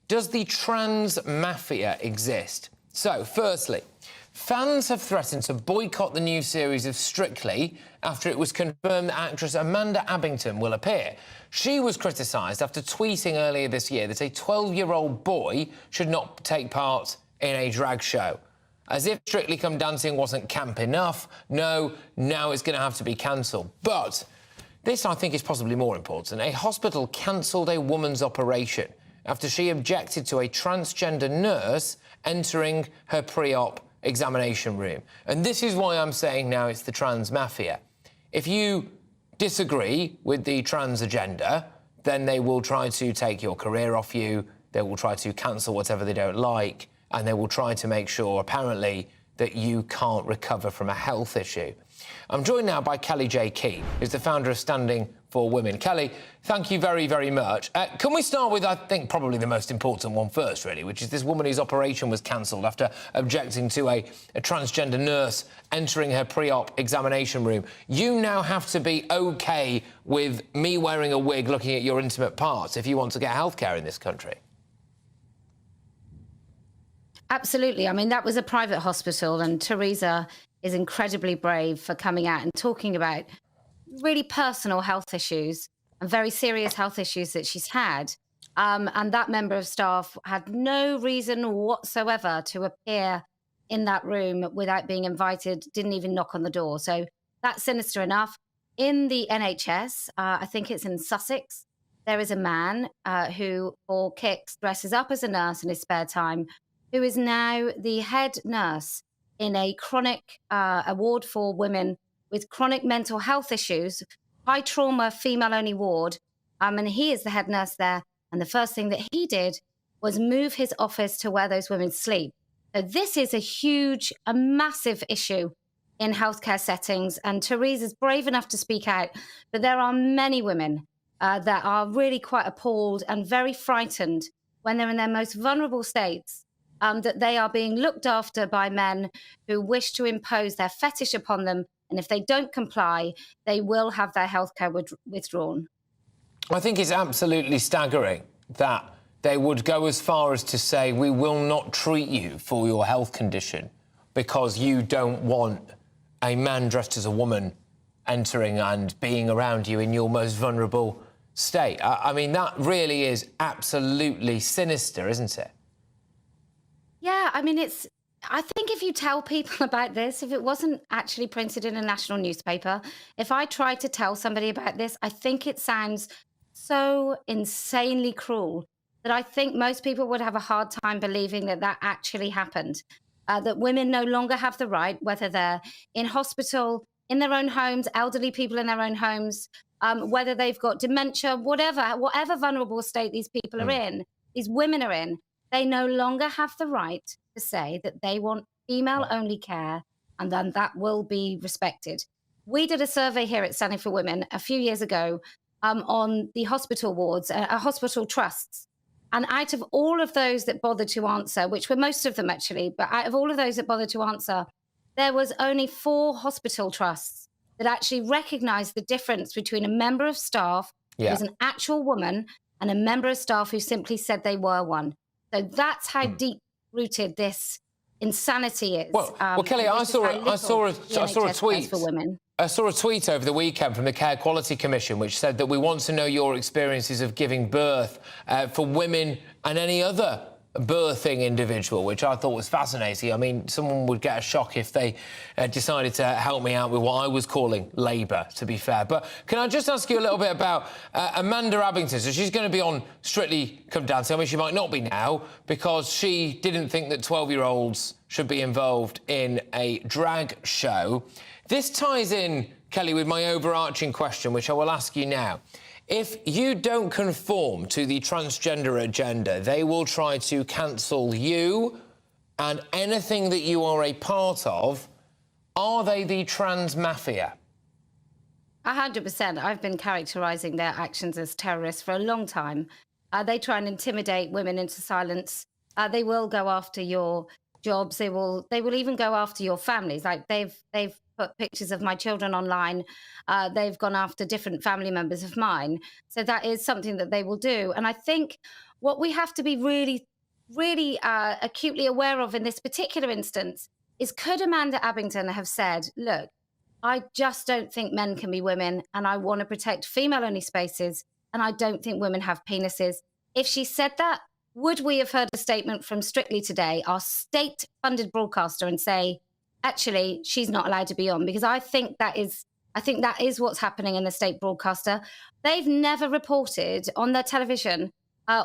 Does the trans mafia exist? So, firstly, fans have threatened to boycott the new series of Strictly after it was confirmed that actress Amanda Abbington will appear. She was criticised after tweeting earlier this year that a 12-year-old boy should not take part in a drag show. As if Strictly Come Dancing wasn't camp enough, no, now it's going to have to be cancelled. But this, I think, is possibly more important. A hospital cancelled a woman's operation after she objected to a transgender nurse entering her pre-op examination room. And this is why I'm saying now it's the trans mafia. If you disagree with the trans agenda, then they will try to take your career off you, they will try to cancel whatever they don't like, and they will try to make sure, apparently, that you can't recover from a health issue. I'm joined now by Kellie-Jay Keen, who's the founder of Standing for Women. Kelly, thank you very, very much. Can we start with, I think, probably the most important one first, really, which is this woman whose operation was cancelled after objecting to a transgender nurse entering her pre-op examination room. You now have to be OK with me wearing a wig looking at your intimate parts if you want to get healthcare in this country. Absolutely. I mean, that was a private hospital, and Teresa is incredibly brave for coming out and talking about really personal health issues and very serious health issues that she's had. And that member of staff had no reason whatsoever to appear in that room without being invited, didn't even knock on the door. So that's sinister enough. In the NHS, I think it's in Sussex, there is a man who, for kicks, dresses up as a nurse in his spare time, who is now the head nurse in a chronic ward for women with chronic mental health issues, high trauma, female-only ward, and he is the head nurse there. And the first thing that he did was move his office to where those women sleep. So this is a massive issue in healthcare settings, and Teresa's brave enough to speak out, but there are many women that are really quite appalled and very frightened when they're in their most vulnerable states, that they are being looked after by men who wish to impose their fetish upon them. And if they don't comply, they will have their healthcare withdrawn. I think it's absolutely staggering that they would go as far as to say, we will not treat you for your health condition because you don't want a man dressed as a woman entering and being around you in your most vulnerable state. I mean, that really is absolutely sinister, isn't it? Yeah, I mean, I think if you tell people about this, if it wasn't actually printed in a national newspaper, if I tried to tell somebody about this, I think it sounds so insanely cruel that I think most people would have a hard time believing that that actually happened, that women no longer have the right, whether they're in hospital, in their own homes, elderly people in their own homes, whether they've got dementia, whatever vulnerable state these people are in, these women are in, they no longer have the right to say that they want female-only care, and then that will be respected. We did a survey here at Standing for Women a few years ago on the hospital wards, hospital trusts. And out of all of those that bothered to answer, which were most of them actually, but out of all of those that bothered to answer, there was only 4 hospital trusts that actually recognised the difference between a member of staff who was an actual woman and a member of staff who simply said they were one. So that's how deep-rooted this insanity is. Well, Kelly, I saw a tweet. For women. I saw a tweet over the weekend from the Care Quality Commission which said that we want to know your experiences of giving birth for women and any other birthing individual, which I thought was fascinating. I mean, someone would get a shock if they decided to help me out with what I was calling labour, to be fair. But can I just ask you a little bit about Amanda Abbington? So she's going to be on Strictly Come Dancing. I mean, she might not be now because she didn't think that 12-year-olds should be involved in a drag show. This ties in, Kelly, with my overarching question, which I will ask you now. If you don't conform to the transgender agenda, they will try to cancel you and anything that you are a part of. Are they the trans mafia? 100%. I've been characterising their actions as terrorists for a long time. They try and intimidate women into silence. They will go after your jobs. They will even go after your families. Like they've put pictures of my children online. They've gone after different family members of mine. So that is something that they will do. And I think What we have to be really acutely aware of in this particular instance is, could Amanda Abington have said, look, I just don't think men can be women, and I want to protect female-only spaces, and I don't think women have penises. If she said that, would we have heard a statement from Strictly Today, our state-funded broadcaster, and say, actually, she's not allowed to be on? Because I think that is what's happening in the state broadcaster. They've never reported on their television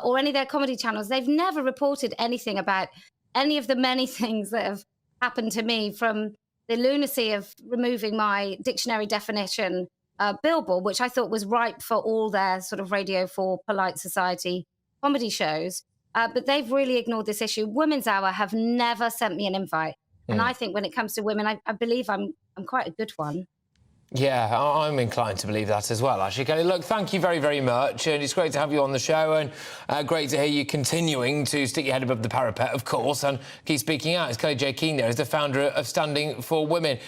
or any of their comedy channels. They've never reported anything about any of the many things that have happened to me, from the lunacy of removing my dictionary definition billboard, which I thought was ripe for all their sort of Radio 4 polite society comedy shows. But they've really ignored this issue. Women's Hour have never sent me an invite. And I think when it comes to women, I believe I'm quite a good one. Yeah, I'm inclined to believe that as well, actually. Kelly, look, thank you very, very much. And it's great to have you on the show, and great to hear you continuing to stick your head above the parapet, of course, and keep speaking out. It's Kellie-Jay Keen there, as the founder of Standing for Women.